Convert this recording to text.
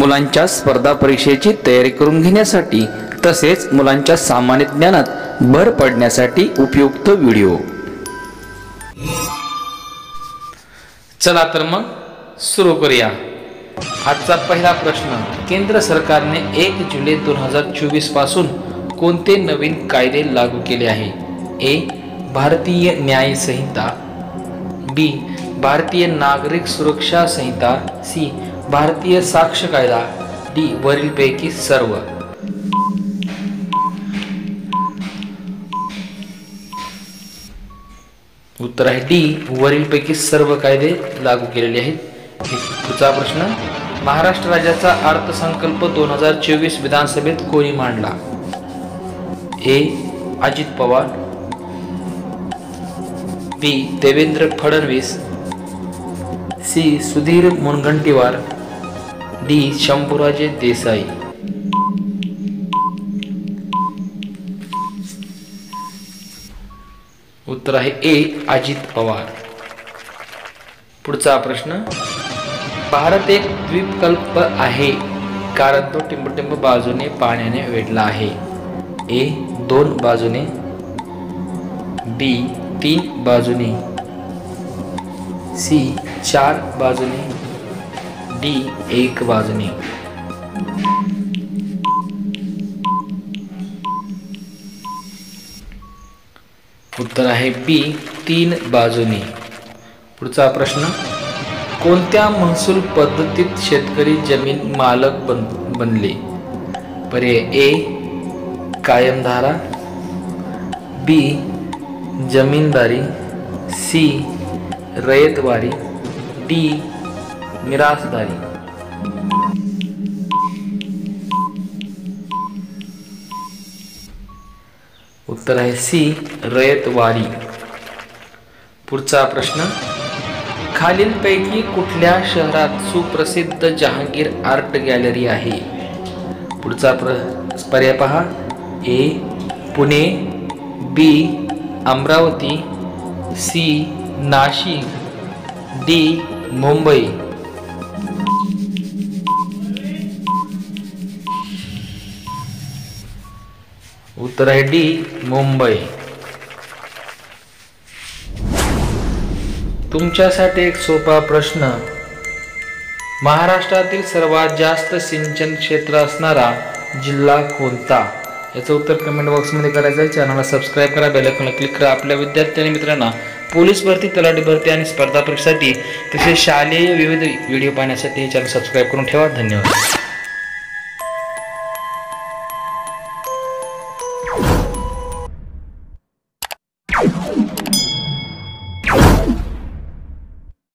मुलांच्या स्पर्धा परीक्षेची तयारी करून घेण्यासाठी तसेच मुलांच्या सामान्य ज्ञानात भर पडण्यासाठी उपयुक्त व्हिडिओ। चला तर मग सुरू करूया। आजचा पहिला प्रश्न, केंद्र सरकारने 1 जुलै 2024 पासून कोणते नवीन कायदे लागू केले आहे? ए. भारतीय न्याय संहिता, बी. भारतीय नागरिक सुरक्षा संहिता, सी. भारतीय साक्ष कायदा, डी. वरीलपैकी सर्व। उत्तर आहे डी. वरीलपैकी सर्व कायदे लागू केलेले आहेत। पुढचा प्रश्न, महाराष्ट्र राज्याचा अर्थसंकल्प 2024 विधानसभेत कोणी मांडला? ए. अजित पवार, बी. देवेंद्र फडणवीस, सी. सुधीर मुनगंटीवार, डी. शंभूराजे देसाई। उत्तर आहे ए. अजित पवार। पुढचा प्रश्न, भारत एक द्वीपकल्प आहे कारण तो टिंबटिंब बाजूने पाण्याने वेढला आहे। ए. 2 बाजूने, बी. 3 बाजूने, सी. 4 बाजूने, डी. 1 बाजूने। उत्तर आहे बी. 3 बाजूने। पुढचा प्रश्न, कोणत्या महसूल पद्धतीत शेतकरी जमीन मालक बनले? पर्याय ए. कायमधारा, बी. जमीनदारी, सी. रयतवारी, डी. मिरासदारी। उत्तर आहे सी. रयतवारी। पुढचा प्रश्न, खालीलपैकी कुठल्या शहरात सुप्रसिद्ध जहांगीर आर्ट गॅलरी आहे? पुढचा पर्याय पहा। ए. पुणे, बी. अमरावती, सी. नाशिक, डी. मुंबई। उत्तर आहे डी. मुंबई। तुमच्यासाठी एक सोपा प्रश्न, महाराष्ट्रातील सर्वात जास्त सिंचन क्षेत्र असणारा जिल्हा कोणता? याचं उत्तर कमेंट बॉक्समध्ये करायचं आहे। चॅनलला सबस्क्राईब करा, बेल आयकॉनला क्लिक करा। आपल्या विद्यार्थी आणि मित्रांना पोलीस भरती, तलाठी भरती आणि स्पर्धा परीक्षेसाठी तसेच शालेय विविध व्हिडिओ पाहण्यासाठी चॅनल सबस्क्राईब करून ठेवा। धन्यवाद।